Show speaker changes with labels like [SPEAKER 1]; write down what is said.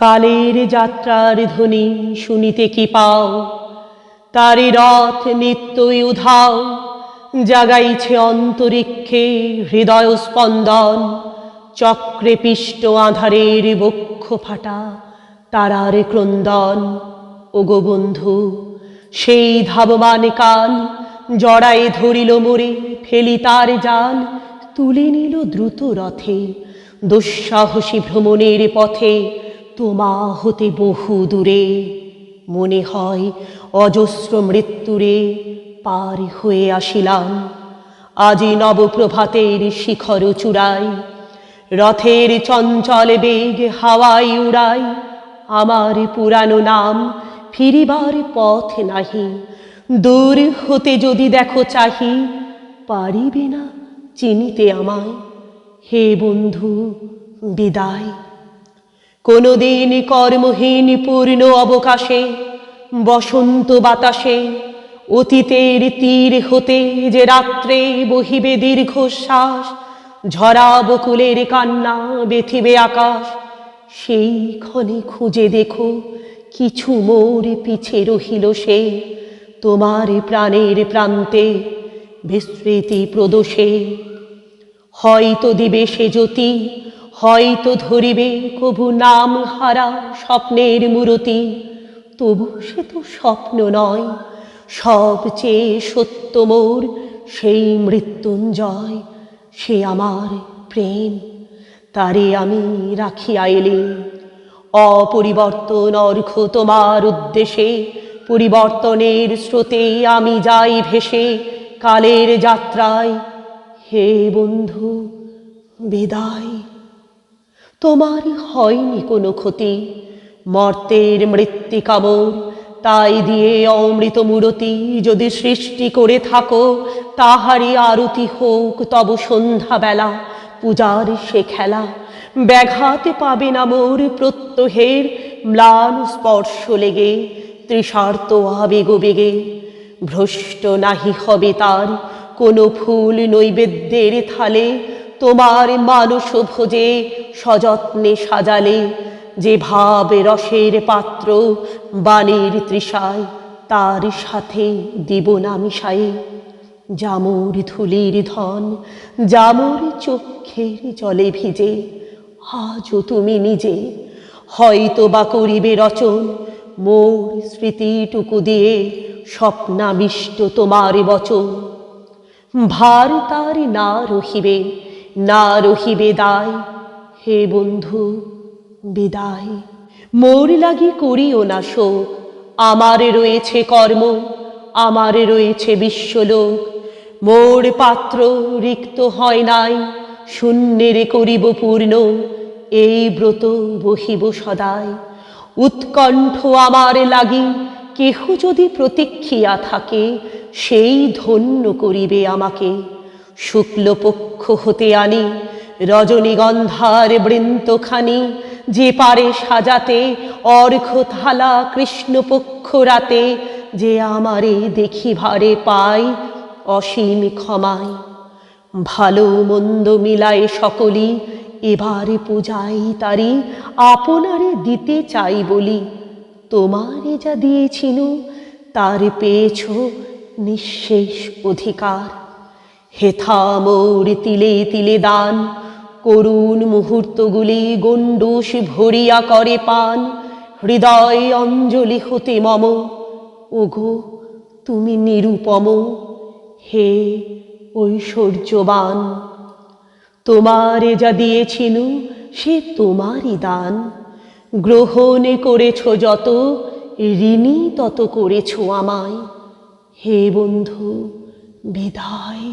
[SPEAKER 1] কালের যাত্রার ধ্বনি শুনিতে কি পাও, তারি রথ নিত্যই উধাও, জাগাইছে অন্তরিক্ষে হৃদয় স্পন্দন। চক্রে পিষ্ট আঁধারের বক্ষ ফাটা তারার ক্রন্দন। ওগো বন্ধু, সেই ধাবমান কাল জড়ায়ে ধরিল মোরে, ফেলি তার জাল তুলে নিল দ্রুত রথে। দুঃসাহসী ভ্রমণের পথে তোমা হতে বহু দূরে, মনে হয় অজস্র মৃত্যুরে পার হয়ে আসিলাম। আজি নবপ্রভাতের শিখর চূড়ায় রথের চঞ্চল বেগ হাওয়ায় উড়াই। আমার পুরানো নাম ফিরিবার পথ নাহি, দূর হতে যদি দেখো চাহি, পারিবে না চিনিতে আমায়। হে বন্ধু বিদায়। কোনদিন কর্মহীন পূর্ণ অবকাশে বসন্ত বাতাসে অতীতের তীর হতে যে রাত্রে বহিবে দীর্ঘশ্বাস, ঝরা বকুলের কান্না বেথিবে আকাশ। সেই ক্ষণে খুঁজে দেখো কিছু মোর পিছে রহিল সে, তোমার প্রাণের প্রান্তে বিস্মৃতি প্রদোষে। হয়তো দিবে সে জ্যোতি, হয়তো ধরিবে কভু নাম হারা স্বপ্নের মূরতি। তবু সে তো স্বপ্ন নয়, সবচেয়ে সত্য মোর সেই মৃত্যুঞ্জয়। সে আমার প্রেম, তারে আমি রাখিয়া এলি। অপরিবর্তন অর্ঘ তোমার উদ্দেশে, পরিবর্তনের স্রোতে আমি যাই ভেসে কালের যাত্রায়। হে বন্ধু বিদায়। তোমার হয়নি কোনো ক্ষতি, মর্তের মৃত্তিকামর তাই দিয়ে অমৃত মূরতি যদি সৃষ্টি করে থাকো, তাহারই আরতি হোক তব সন্ধ্যাবেলা পূজার সে খেলা। ব্যাঘাত পাবে না মোর প্রত্যহের ম্লান স্পর্শ লেগে, তৃষার্ত আবেগ বেগে ভ্রষ্ট নাহি হবে তার কোনো ফুল নৈবেদ্যের থালে। তোমার মানস ভোজে সযত্নে সাজালে যে ভাব রসের পাত্র বাণীর তৃষায়, তার সাথে দিব না মিশায়ে। জামুর ধুলির ধন জামুর চক্ষের জলে ভিজে, আজও তুমি নিজে হয়তো বা করিবে রচন মোর স্মৃতিটুকু দিয়ে স্বপ্নাবিষ্ট তোমার বচন। ভার তার না রহিবে, না রহিবে দায়। হে বন্ধু বিদায়। মোর লাগি করিও না শোক, আমার রয়েছে কর্ম, আমার রয়েছে বিশ্বলোক। মোর পাত্র রিক্ত হয় নাই, শূন্যের করিব পূর্ণ। এই ব্রত বহিব সদাই, উৎকণ্ঠ আমার লাগি। কেহ যদি প্রতীক্ষিয়া থাকে, সেই ধন্য করিবে আমাকে। শুক্লপক্ষ হতে আনি রজনীগন্ধার বৃন্তখানি, যে পারে সাজাতে অর্ঘ্য থালা কৃষ্ণপক্ষ রাতে। যে আমারে দেখিভারে পায় অসীম ক্ষমায়, ভালো মন্দ মিলায় সকলি এবারে পূজাই তারি আপনারে দিতে চাই বলি। তোমারে যা দিয়েছিনু তার পেয়েছ নিঃশেষ অধিকার। হেথা মোর তিলে তিলে দান, করুণ মুহূর্তগুলি গণ্ডূষ ভরিয়া করে পান। হৃদয় অঞ্জলি হতে মম, ওগো তুমি নিরুপম। হে ঐশ্বর্যবান, তোমারে যা দিয়েছিনু সে তোমারই দান। গ্রহণ করেছ যত, ঋণী তত করেছ আমায়। হে বন্ধু বিদায়।